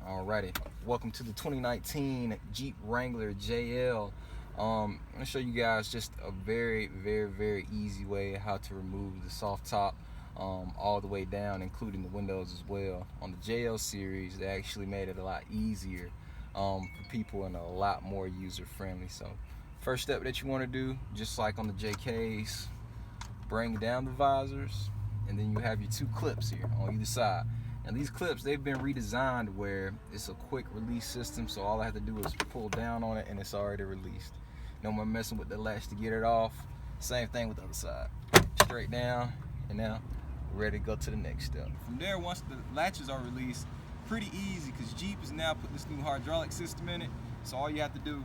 Alrighty, welcome to the 2019 Jeep Wrangler JL. I'm going to show you guys just a very easy way how to remove the soft top all the way down, including the windows as well. On the JL series, they actually made it a lot easier for people and a lot more user friendly. So first step that you want to do, just like on the JKs, bring down the visors, and then you have your two clips here on either side. And these clips, they've been redesigned where it's a quick release system, so all I have to do is pull down on it and it's already released. No more messing with the latch to get it off. Same thing with the other side. Straight down, and now we're ready to go to the next step. From there, once the latches are released, pretty easy because Jeep has now put this new hydraulic system in it. So all you have to do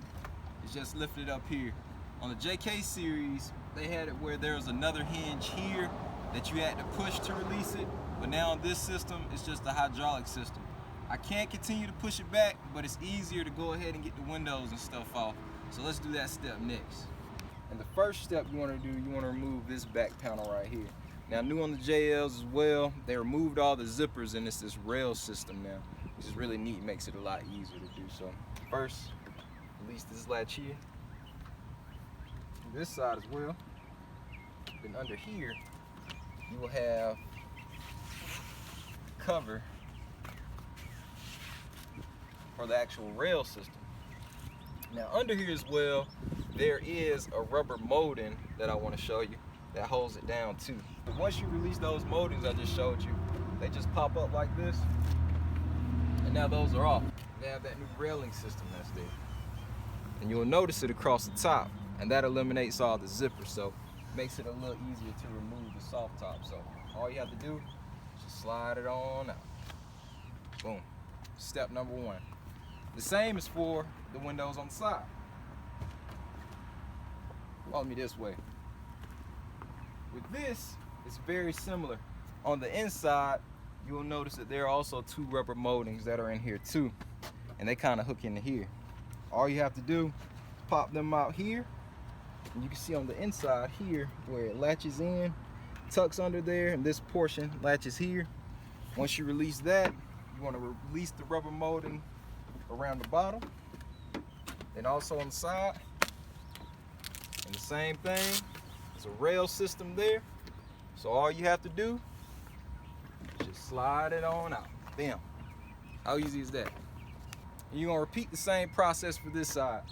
is just lift it up here. On the JK series, they had it where there was another hinge here that you had to push to release it. But now on this system, it's just a hydraulic system. I can't continue to push it back, but it's easier to go ahead and get the windows and stuff off. So let's do that step next. And the first step you want to do, you want to remove this back panel right here. Now, new on the JLs as well, they removed all the zippers and it's this rail system now, which is really neat, makes it a lot easier to do. So first, release this latch here. This side as well. Then under here, you will have cover for the actual rail system. Now under here as well, there is a rubber molding that I want to show you that holds it down too. But once you release those moldings I just showed you, they just pop up like this, and now those are off. They have that new railing system that's there, and you'll notice it across the top, and that eliminates all the zippers, so it makes it a little easier to remove the soft top. So all you have to do, just slide it on out. Boom. Step number one. The same is for the windows on the side. Follow me this way. With this, it's very similar. On the inside, you will notice that there are also two rubber moldings that are in here too, and they kind of hook into here. All you have to do, pop them out here, and you can see on the inside here where it latches in, tucks under there, and this portion latches here. Once you release that, you want to release the rubber molding around the bottom, and also on the side. And the same thing, there's a rail system there. So all you have to do is just slide it on out. Bam. How easy is that? And you're gonna repeat the same process for this side.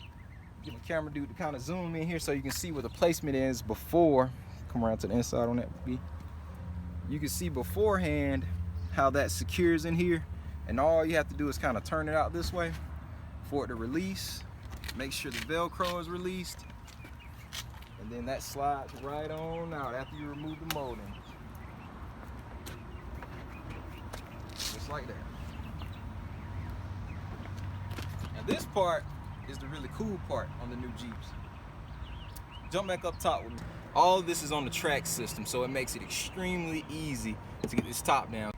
Give a camera dude to kind of zoom in here so you can see where the placement is before. Come around to the inside on that. You can see beforehand how that secures in here, and all you have to do is kind of turn it out this way for it to release. Make sure the Velcro is released, and then that slides right on out after you remove the molding. Just like that. Now this part is the really cool part on the new Jeeps. Jump back up top with me. All of this is on the track system, so it makes it extremely easy to get this top down.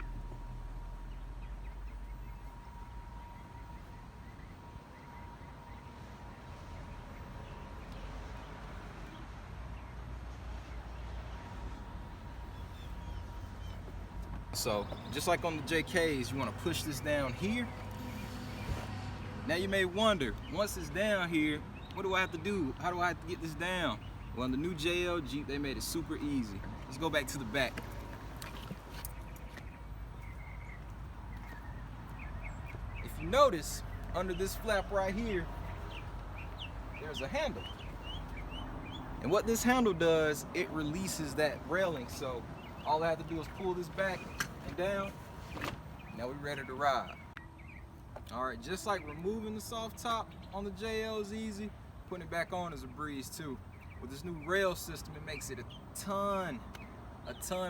So just like on the JKs, you want to push this down here. Now you may wonder, once it's down here, what do I have to do? How do I have to get this down? Well, on the new JL Jeep, they made it super easy. Let's go back to the back. If you notice, under this flap right here, there's a handle. And what this handle does, it releases that railing. So all I have to do is pull this back and down. Now we're ready to ride. All right, just like removing the soft top on the JL is easy, putting it back on is a breeze too. With this new rail system, it makes it a ton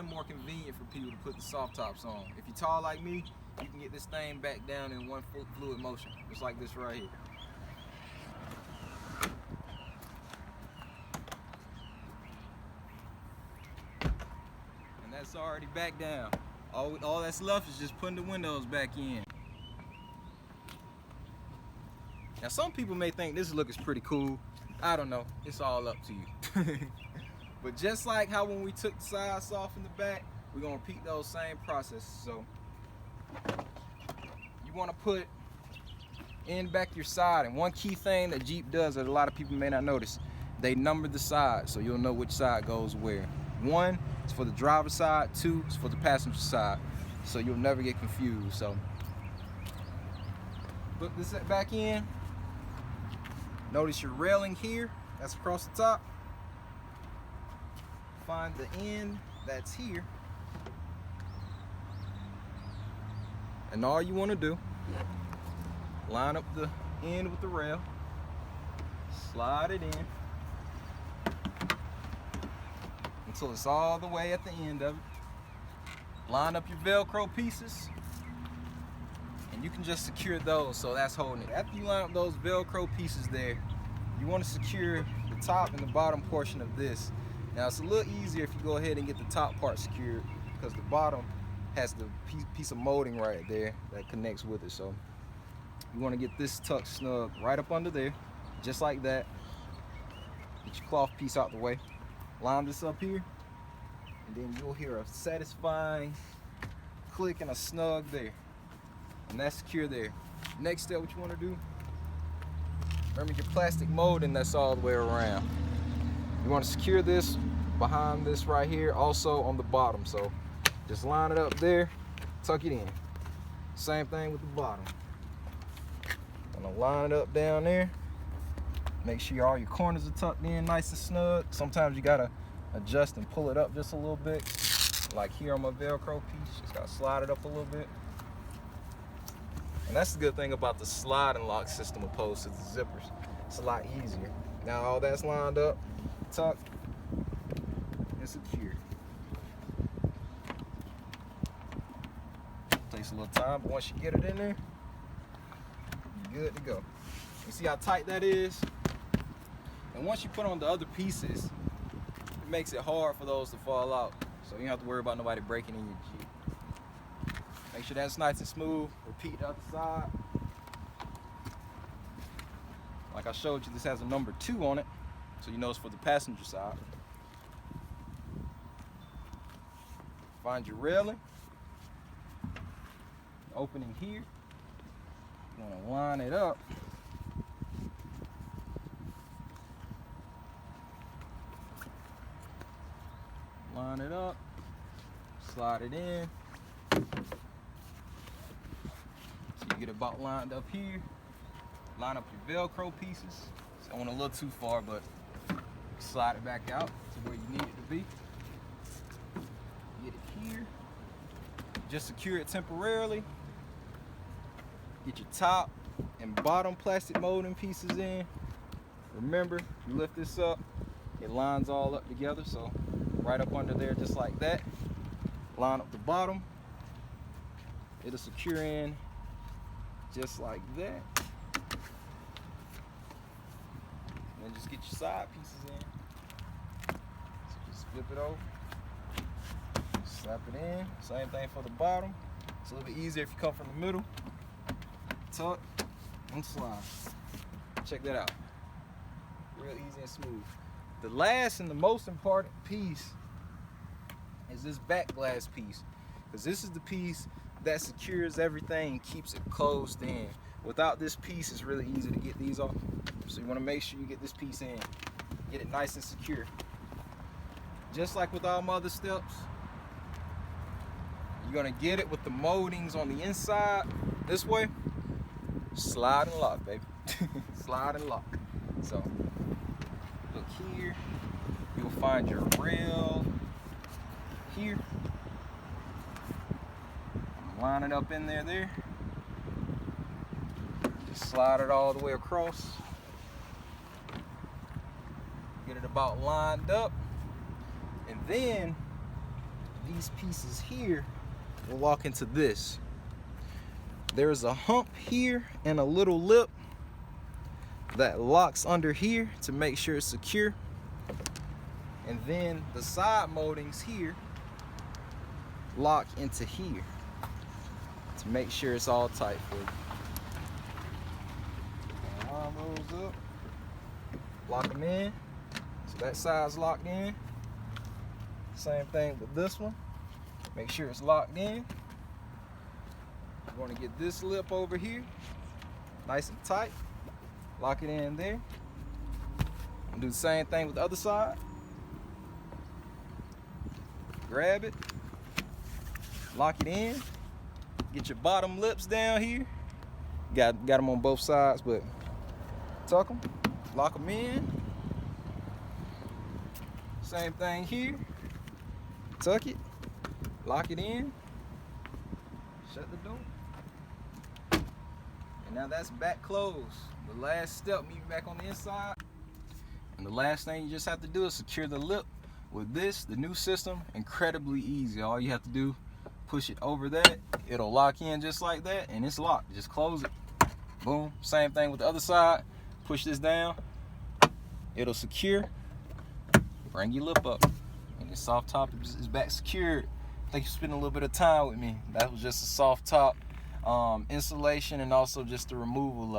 more convenient for people to put the soft tops on. If you're tall like me, you can get this thing back down in one fluid motion, just like this right here. And that's already back down. All that's left is just putting the windows back in. Now some people may think this look is pretty cool. I don't know, it's all up to you. But just like how when we took the sides off in the back, we're gonna repeat those same processes. So you wanna put end back your side. And one key thing that Jeep does that a lot of people may not notice, they number the sides so you'll know which side goes where. 1 is for the driver's side, 2 is for the passenger side, so you'll never get confused. So put this back in. Notice your railing here, that's across the top. Find the end that's here, and all you want to do, line up the end with the rail, slide it in until it's all the way at the end of it. Line up your Velcro pieces, and you can just secure those, so that's holding it. After you line up those Velcro pieces there, you want to secure the top and the bottom portion of this. Now it's a little easier if you go ahead and get the top part secured, because the bottom has the piece of molding right there that connects with it. So you want to get this tucked snug right up under there, just like that. Get your cloth piece out the way. Line this up here, and then you'll hear a satisfying click and a snug there. And that's secure there. Next step, what you want to do, remember your plastic molding that's all the way around. You want to secure this behind this right here, also on the bottom. So just line it up there, tuck it in. Same thing with the bottom. Gonna line it up down there. Make sure all your corners are tucked in nice and snug. Sometimes you gotta adjust and pull it up just a little bit. Like here on my Velcro piece, just gotta slide it up a little bit. And that's the good thing about the slide and lock system opposed to the zippers. It's a lot easier. Now all that's lined up, tucked, and secured. Takes a little time, but once you get it in there, you're good to go. You see how tight that is? And once you put on the other pieces, it makes it hard for those to fall out. So you don't have to worry about nobody breaking in your Jeep. Make sure that's nice and smooth. Repeat the other side. Like I showed you, this has a number 2 on it, so you know it's for the passenger side. Find your railing. Opening here. You want to line it up. Line it up. Slide it in. So you get it about lined up here. Line up your Velcro pieces. So I went a little too far, but slide it back out to where you need it to be. Get it here. Just secure it temporarily. Get your top and bottom plastic molding pieces in. Remember, you lift this up, it lines all up together, so right up under there just like that. Line up the bottom. It'll secure in just like that. And just get your side pieces in. So just flip it over. Slap it in. Same thing for the bottom. It's a little bit easier if you come from the middle. Tuck and slide. Check that out. Real easy and smooth. The last and the most important piece is this back glass piece, because this is the piece that secures everything and keeps it closed in. Without this piece, it's really easy to get these off. So you want to make sure you get this piece in, get it nice and secure. Just like with all my other steps, you're gonna get it with the moldings on the inside this way. Slide and lock, baby. Slide and lock. So look here, you'll find your rail here. Line it up in there. Just slide it all the way across. Get it about lined up. And then these pieces here will lock into this. There's a hump here and a little lip that locks under here to make sure it's secure. And then the side moldings here lock into here to make sure it's all tight for you. Line those up, lock them in. So that side's locked in. Same thing with this one. Make sure it's locked in. You want to get this lip over here nice and tight. Lock it in there. Do the same thing with the other side. Grab it, lock it in. Get your bottom lips down here. Got them on both sides, but tuck them, lock them in. Same thing here. Tuck it, lock it in, shut the door. And now that's back closed. The last step, meet back on the inside. And the last thing you just have to do is secure the lip. With this, the new system, incredibly easy. All you have to do, push it over that. It'll lock in just like that, and it's locked. Just close it. Boom. Same thing with the other side. Push this down. It'll secure. Bring your lip up. And the soft top is back secured. Thank you for spending a little bit of time with me. That was just a soft top installation and also just the removal of